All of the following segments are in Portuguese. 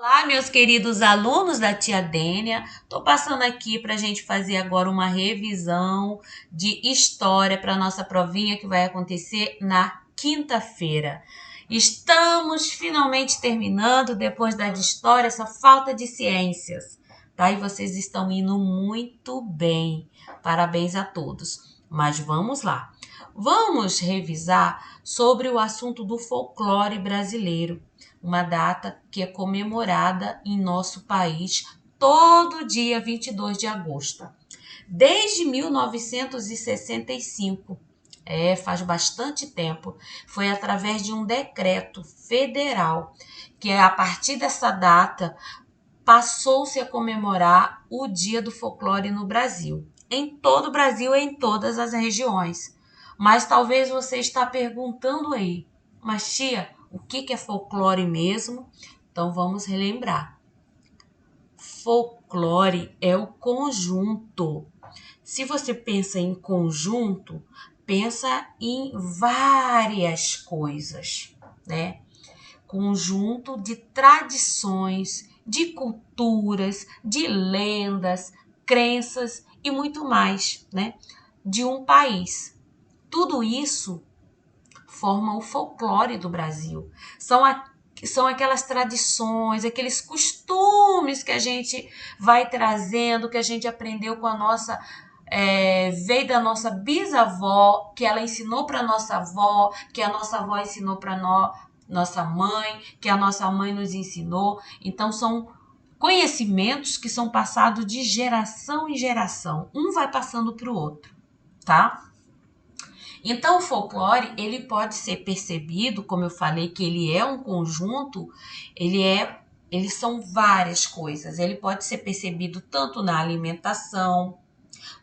Olá, meus queridos alunos da Tia Dênia. Estou passando aqui para a gente fazer agora uma revisão de história para a nossa provinha que vai acontecer na quinta-feira. Estamos finalmente terminando, depois da de história, só falta de ciências, tá? E vocês estão indo muito bem. Parabéns a todos. Mas vamos lá. Vamos revisar sobre o assunto do folclore brasileiro, uma data que é comemorada em nosso país todo dia 22 de agosto. Desde 1965, faz bastante tempo, foi através de um decreto federal que a partir dessa data passou-se a comemorar o Dia do Folclore no Brasil. Em todo o Brasil e em todas as regiões. Mas talvez você está perguntando aí, mas tia, o que é folclore mesmo? Então vamos relembrar. Folclore é o conjunto. Se você pensa em conjunto, pensa em várias coisas, né? Conjunto de tradições, de culturas, de lendas, crenças e muito mais, né? De um país. Tudo isso forma o folclore do Brasil. São aquelas tradições, aqueles costumes que a gente vai trazendo, que a gente aprendeu com a nossa veio da nossa bisavó, que ela ensinou para nossa avó, que a nossa avó ensinou para nossa mãe, que a nossa mãe nos ensinou. Então são conhecimentos que são passados de geração em geração. Um vai passando para o outro, tá? Então, o folclore, ele pode ser percebido, como eu falei, que ele é um conjunto, eles são várias coisas. Ele pode ser percebido tanto na alimentação,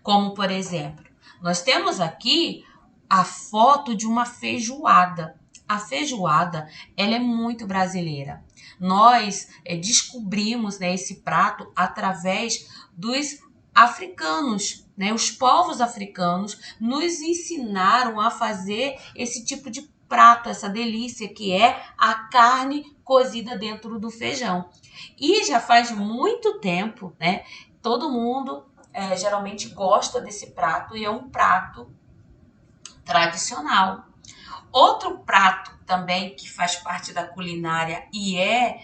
como, por exemplo, nós temos aqui a foto de uma feijoada. A feijoada, ela é muito brasileira. Nós descobrimos, né, esse prato através dos africanos, né? Os povos africanos nos ensinaram a fazer esse tipo de prato, essa delícia que é a carne cozida dentro do feijão. E já faz muito tempo, né? Todo mundo geralmente gosta desse prato e é um prato tradicional. Outro prato também que faz parte da culinária e é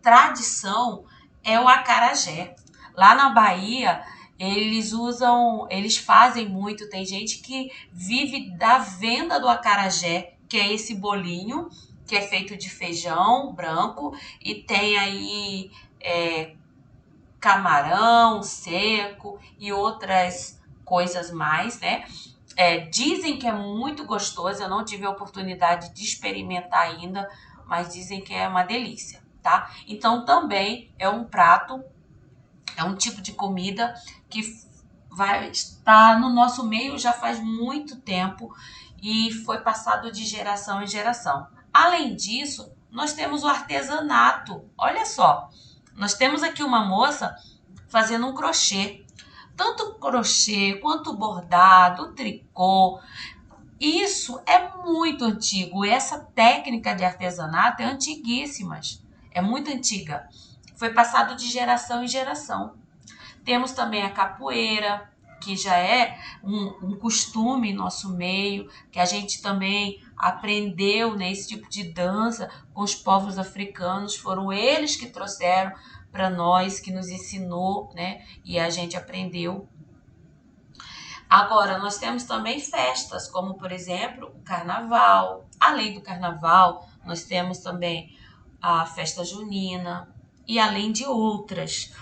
tradição é o acarajé. Lá na Bahia, eles fazem muito, tem gente que vive da venda do acarajé, que é esse bolinho que é feito de feijão branco e tem aí camarão seco e outras coisas mais, né? Dizem que é muito gostoso, eu não tive a oportunidade de experimentar ainda, mas dizem que é uma delícia, tá? Então também é um prato, é um tipo de comida que vai estar no nosso meio já faz muito tempo e foi passado de geração em geração. Além disso, nós temos o artesanato. Olha só, nós temos aqui uma moça fazendo um crochê. Tanto crochê quanto bordado, tricô. Isso é muito antigo. Essa técnica de artesanato é antiguíssima. É muito antiga. Foi passado de geração em geração. Temos também a capoeira, que já é um costume em nosso meio, que a gente também aprendeu, né, esse tipo de dança com os povos africanos. Foram eles que trouxeram para nós, que nos ensinou, né, e a gente aprendeu. Agora, nós temos também festas, como, por exemplo, o carnaval. Além do carnaval, nós temos também a festa junina e além de outras.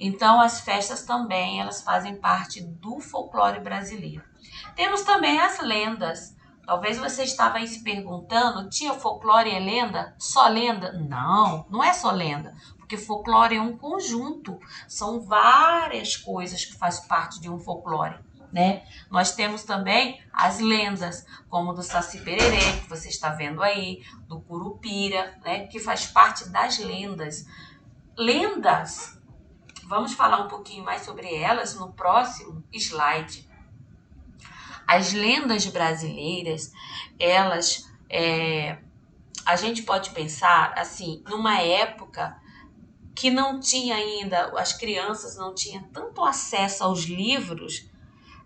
Então, as festas também, elas fazem parte do folclore brasileiro. Temos também as lendas. Talvez você estava aí se perguntando, tia, folclore é lenda? Só lenda? Não, não é só lenda, porque folclore é um conjunto. São várias coisas que fazem parte de um folclore, né? Nós temos também as lendas, como do Saci Pererê, que você está vendo aí, do Curupira, né? Que faz parte das lendas. Lendas, vamos falar um pouquinho mais sobre elas no próximo slide. As lendas brasileiras, elas, a gente pode pensar assim, numa época que não tinha ainda, as crianças não tinham tanto acesso aos livros,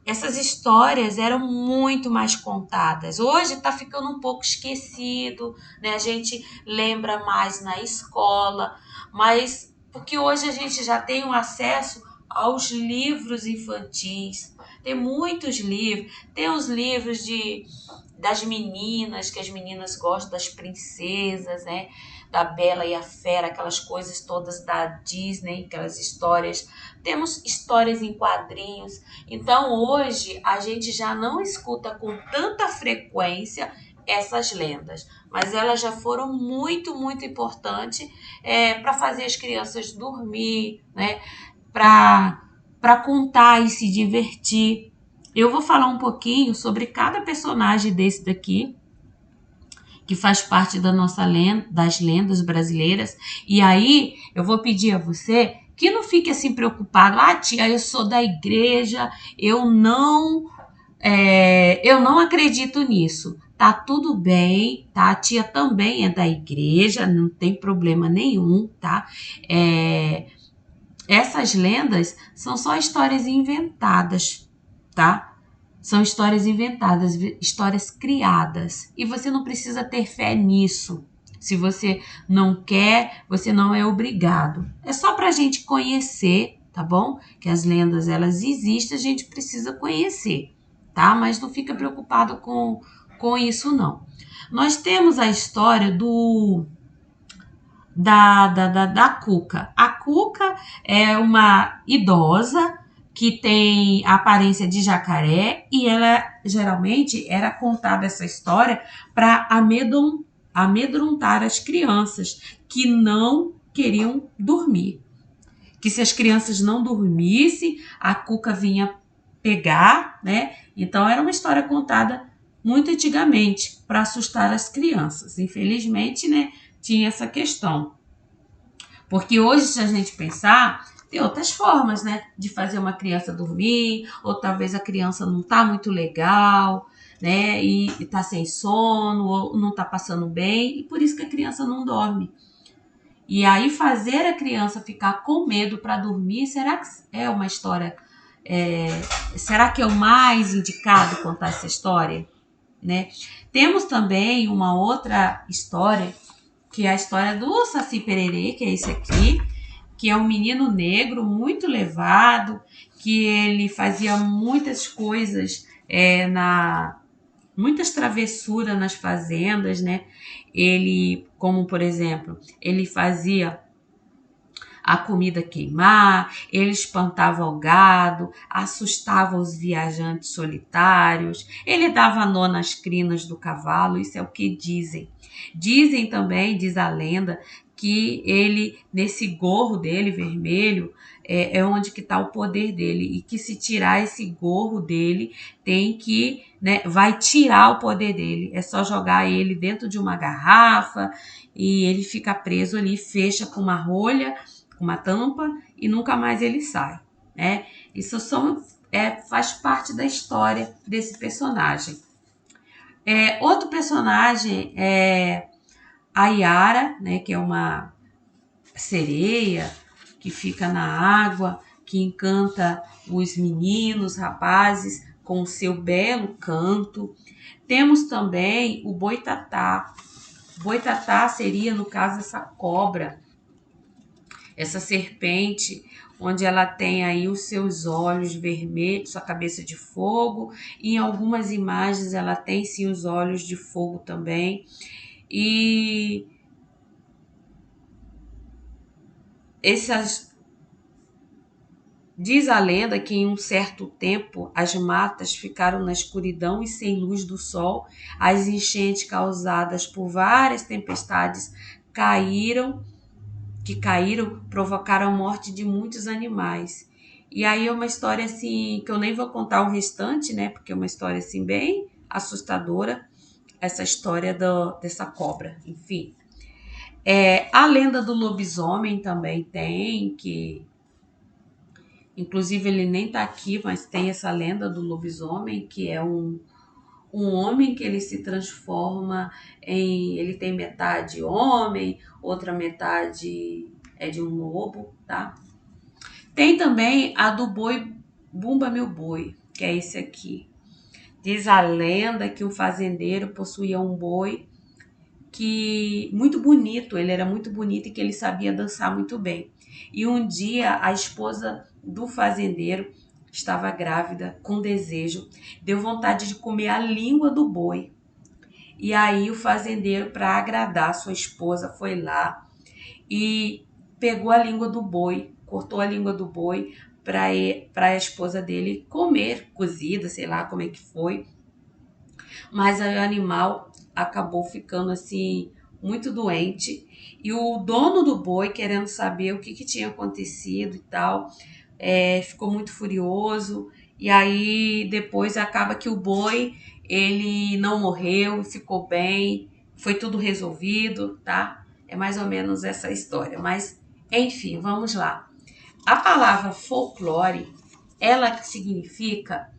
essas histórias eram muito mais contadas. Hoje está ficando um pouco esquecido, né? A gente lembra mais na escola, mas porque hoje a gente já tem um acesso aos livros infantis. Tem muitos livros, tem os livros das meninas, que as meninas gostam, das princesas, né? Da Bela e a Fera, aquelas coisas todas da Disney, aquelas histórias. Temos histórias em quadrinhos. Então, hoje, a gente já não escuta com tanta frequência essas lendas, mas elas já foram muito, muito importantes para fazer as crianças dormir, né? Para contar e se divertir. Eu vou falar um pouquinho sobre cada personagem desse daqui, que faz parte da nossa lenda, das lendas brasileiras. E aí eu vou pedir a você que não fique assim preocupado. Ah, tia, eu sou da igreja, eu não acredito nisso. Tá tudo bem, tá? A tia também é da igreja, não tem problema nenhum, tá? Essas lendas são só histórias inventadas, tá? São histórias inventadas, histórias criadas. E você não precisa ter fé nisso. Se você não quer, você não é obrigado. É só para a gente conhecer, tá bom? Que as lendas, elas existem, a gente precisa conhecer, tá? Mas não fica preocupado com isso, não. Nós temos a história da Cuca. A Cuca é uma idosa que tem a aparência de jacaré e ela geralmente era contada essa história para amedrontar as crianças que não queriam dormir. Que se as crianças não dormissem, a Cuca vinha pegar, né? Então era uma história contada muito antigamente para assustar as crianças. Infelizmente, né, tinha essa questão. Porque hoje, se a gente pensar, tem outras formas, né, de fazer uma criança dormir, ou talvez a criança não tá muito legal, né, e tá sem sono, ou não tá passando bem, e por isso que a criança não dorme. E aí fazer a criança ficar com medo para dormir, será que é uma história? Será que é o mais indicado contar essa história? Né? Temos também uma outra história, que é a história do Saci Pererê, que é esse aqui, que é um menino negro muito levado, que ele fazia muitas coisas muitas travessuras nas fazendas, né? Ele, como por exemplo, ele fazia a comida queimar, ele espantava o gado, assustava os viajantes solitários, ele dava nó nas crinas do cavalo, isso é o que dizem. Dizem também, diz a lenda, que ele, nesse gorro dele vermelho, é onde que está o poder dele, e que se tirar esse gorro dele, tem que, né, vai tirar o poder dele, é só jogar ele dentro de uma garrafa, e ele fica preso ali, fecha com uma rolha, uma tampa, e nunca mais ele sai, né? Isso faz parte da história desse personagem. Outro personagem é a Yara, né, que é uma sereia que fica na água, que encanta os meninos, rapazes, com o seu belo canto. Temos também o Boitatá. Boitatá seria, no caso, essa cobra, essa serpente, onde ela tem aí os seus olhos vermelhos, sua cabeça de fogo, e em algumas imagens ela tem sim os olhos de fogo também. E diz a lenda que em um certo tempo as matas ficaram na escuridão e sem luz do sol, as enchentes causadas por várias tempestades que caíram, provocaram a morte de muitos animais. E aí é uma história assim, que eu nem vou contar o restante, né? Porque é uma história assim bem assustadora, essa história dessa cobra, enfim. A lenda do lobisomem também tem, que inclusive ele nem tá aqui, mas tem essa lenda do lobisomem, que é um homem que ele se transforma ele tem metade homem, outra metade é de um lobo, tá? Tem também a do boi Bumba Meu Boi, que é esse aqui. Diz a lenda que um fazendeiro possuía um boi que muito bonito, ele era muito bonito e que ele sabia dançar muito bem. E um dia a esposa do fazendeiro estava grávida, com desejo, deu vontade de comer a língua do boi. E aí o fazendeiro, para agradar sua esposa, foi lá e pegou a língua do boi, cortou a língua do boi para a esposa dele comer, cozida, sei lá como é que foi. Mas aí o animal acabou ficando assim muito doente e o dono do boi, querendo saber o que tinha acontecido e tal, ficou muito furioso. E aí depois acaba que o boi ele não morreu, ficou bem, foi tudo resolvido, tá? É mais ou menos essa história. Mas enfim, vamos lá. A palavra folclore, ela significa,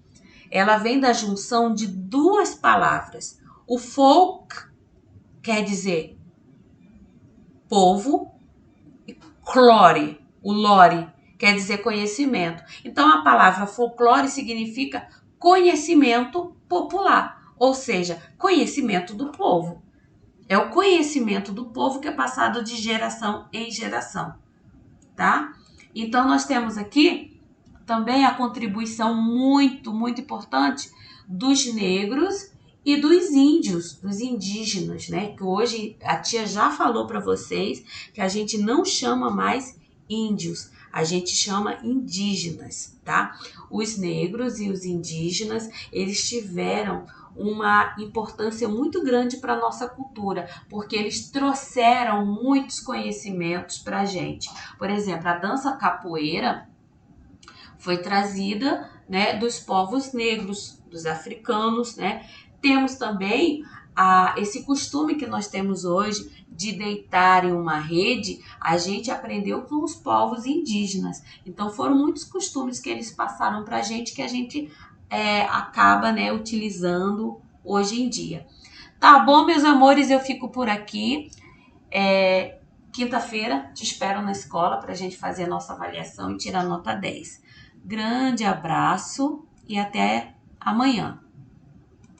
ela vem da junção de duas palavras. O folk quer dizer povo, e clore, o lore, quer dizer conhecimento. Então a palavra folclore significa conhecimento popular, ou seja, conhecimento do povo. É o conhecimento do povo que é passado de geração em geração, tá? Então nós temos aqui também a contribuição muito importante dos negros e dos índios, dos indígenas, né? Que hoje a tia já falou para vocês que a gente não chama mais índios, a gente chama indígenas, tá? Os negros e os indígenas, eles tiveram uma importância muito grande para a nossa cultura, porque eles trouxeram muitos conhecimentos para a gente. Por exemplo, a dança capoeira foi trazida, né, dos povos negros, dos africanos, né? Temos também esse costume que nós temos hoje de deitar em uma rede, a gente aprendeu com os povos indígenas. Então foram muitos costumes que eles passaram para a gente que a gente acaba, né, utilizando hoje em dia. Tá bom, meus amores, eu fico por aqui. Quinta-feira te espero na escola para a gente fazer a nossa avaliação e tirar nota 10. Grande abraço e até amanhã.